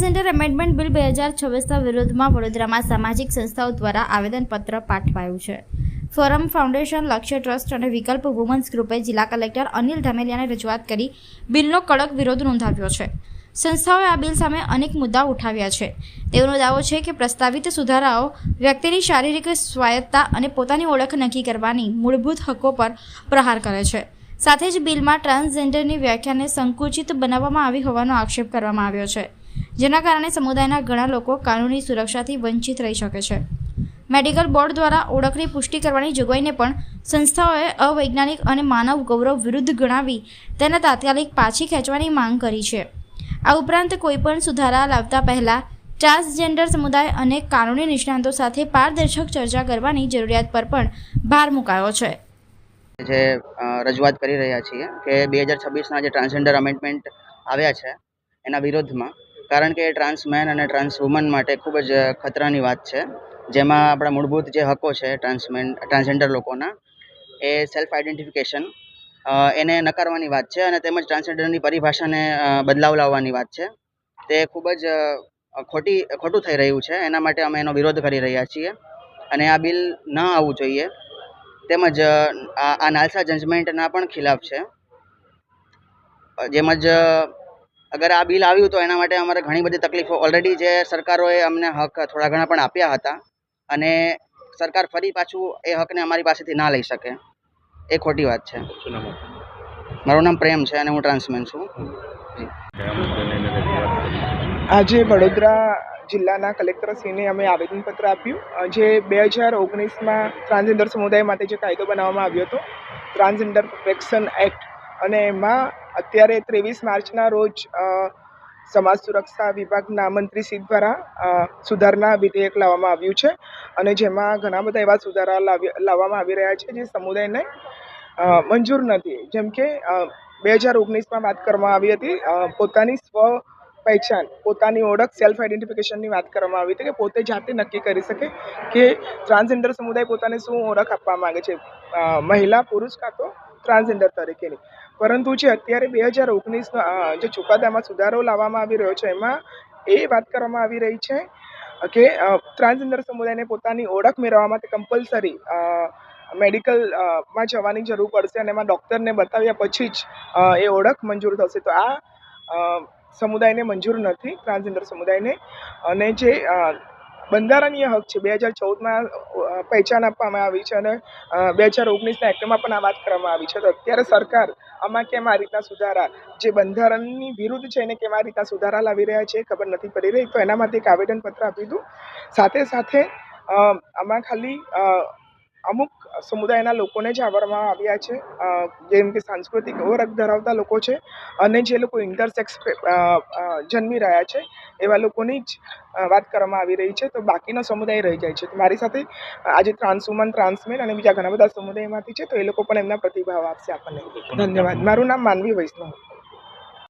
Transgender amendment bill 2026ના વિરોધમાં વડોદરામાં સામાજિક સંસ્થાઓ દ્વારા આવેદનપત્ર પાઠવાયું છે. ફોરમ ફાઉન્ડેશન, લક્ષ્ય ટ્રસ્ટ અને વિકલ્પ વુમન્સ ગ્રુપે જિલ્લા કલેક્ટર અનિલ ધામેલિયાને રજૂઆત કરી બિલનો કડક વિરોધ નોંધાવ્યો છે. સંસ્થાઓએ આ બિલ સામે અનેક મુદ્દાઓ ઉઠાવ્યા છે. તેઓનો દાવો છે કે પ્રસ્તાવિત સુધારાઓ વ્યક્તિની શારીરિક સ્વાયત્તતા અને પોતાની ઓળખ નક્કી કરવાની મૂળભૂત હક્કો પર પ્રહાર કરે છે. સાથે જ બિલમાં ટ્રાન્સજેન્ડરની વ્યાખ્યાને સંકુચિત બનાવવામાં આવી હોવાનો આક્ષેપ કરવામાં આવ્યો છે, જેના કારણે સમુદાયના ઘણા લોકો કાનૂની સુરક્ષાથી વંચિત રહી શકે છે. મેડિકલ બોર્ડ દ્વારા ઓળખની પુષ્ટિ કરવાની જોગવાઈને પણ સંસ્થાઓએ અવૈજ્ઞાનિક અને માનવ ગૌરવ વિરુદ્ધ ગણાવી તેને તાત્કાલિક પાછી ખેંચવાની માંગ કરી છે. આ ઉપરાંત કોઈપણ સુધારા લાવતા પહેલા ટ્રાન્સજેન્ડર સમુદાય અને કાનૂની નિષ્ણાતો સાથે પારદર્શક ચર્ચા કરવાની જરૂરિયાત પર પણ ભાર મુકાયો છે. જે રજૂઆત કરી રહ્યા છીએ કે 2026ના જે ટ્રાન્સજેન્ડર અમેન્ડમેન્ટ આવ્યા છે એના વિરોધમાં, કારણ કે ટ્રાન્સ મેન અને ટ્રાન્સ વુમન માટે ખૂબ જ ખતરાની વાત છે, જેમાં આપણા મૂળભૂત જે હકો છે ટ્રાન્સજેન્ડર લોકોના, એ સેલ્ફ આઇડેન્ટિફિકેશન એને નકારવાની વાત છે અને તેમજ ટ્રાન્સજેન્ડરની પરિભાષાને બદલાવ લાવવાની વાત છે. તે ખૂબ જ ખોટું થઈ રહ્યું છે. એના માટે અમે એનો વિરોધ કરી રહ્યા છીએ અને આ બિલ ન આવવું જોઈએ. તેમજ આ નાલસા જજમેન્ટના પણ ખિલાફ છે. જેમજ અગર આ બિલ આવ્યું તો એના માટે અમારે ઘણી બધી તકલીફો ઓલરેડી જે સરકારોએ અમને હક થોડા ઘણા પણ આપ્યા હતા અને સરકાર ફરી પાછું એ હકને અમારી પાસેથી ના લઈ શકે, એ ખોટી વાત છે. મારું નામ પ્રેમ છે અને હું ટ્રાન્સમેન છું. આજે વડોદરા જિલ્લાના કલેક્ટરશ્રીને અમે આવેદનપત્ર આપ્યું. જે 2019માં ટ્રાન્સજેન્ડર સમુદાય માટે જે કાયદો બનાવવામાં આવ્યો હતો, ટ્રાન્સજેન્ડર પ્રોટેક્શન એક્ટ, અને એમાં અત્યારે 23 માર્ચના રોજ સમાજ સુરક્ષા વિભાગના મંત્રીશ્રી દ્વારા સુધારણા વિધેયક લાવવામાં આવ્યું છે અને જેમાં ઘણા બધા એવા સુધારા લાવવામાં આવી રહ્યા છે જે સમુદાયને મંજૂર નથી. જેમ કે 2019માં વાત કરવામાં આવી હતી પોતાની સ્વ પહેચાન, પોતાની ઓળખ, સેલ્ફ આઇડેન્ટિફિકેશનની વાત કરવામાં આવી હતી કે પોતે જાતે નક્કી કરી શકે કે ટ્રાન્સજેન્ડર સમુદાય પોતાને શું ઓળખ આપવા માંગે છે, મહિલા, પુરુષ કાં તો ટ્રાન્સજેન્ડર તરીકેની. પરંતુ જે અત્યારે 2019 જે ચુકાદામાં સુધારો લાવવામાં આવી રહ્યો છે એમાં એ વાત કરવામાં આવી રહી છે કે ટ્રાન્સજેન્ડર સમુદાયને પોતાની ઓળખ મેળવવા માટે કમ્પલસરી મેડિકલમાં જવાની જરૂર પડશે અને એમાં ડૉક્ટરને બતાવ્યા પછી જ એ ઓળખ મંજૂર થશે. તો આ સમુદાયને મંજૂર નથી, ટ્રાન્સજેન્ડર સમુદાયને. અને જે બંધારણીય હક છે 2014માં પહેચાન આપવામાં આવી છે અને 2019ના એક્ટમાં પણ આ વાત કરવામાં આવી છે. તો અત્યારે સરકાર આમાં કેમ આ રીતના સુધારા, જે બંધારણની વિરુદ્ધ છે એને કેમ આ રીતના સુધારા લાવી રહ્યા છે ખબર નથી પડી રહી. તો એના માટે એક આવેદનપત્ર આપી દઉં. સાથે સાથે આમાં ખાલી અમુક સમુદાયના લોકોને જ આવરવામાં આવ્યા છે, જેમ કે સાંસ્કૃતિક ઓળખ ધરાવતા લોકો છે અને જે લોકો ઇન્ટરસેક્સ જન્મી રહ્યા છે એવા લોકોની જ વાત કરવામાં આવી રહી છે. તો બાકીનો સમુદાય રહી જાય છે. તો મારી સાથે આજે ટ્રાન્સ વુમન, ટ્રાન્સમેન અને બીજા ઘણા બધા સમુદાયમાંથી છે, તો એ લોકો પણ એમના પ્રતિભાવ આપશે આપણને. ધન્યવાદ. મારું નામ માનવી વૈષ્ણવ.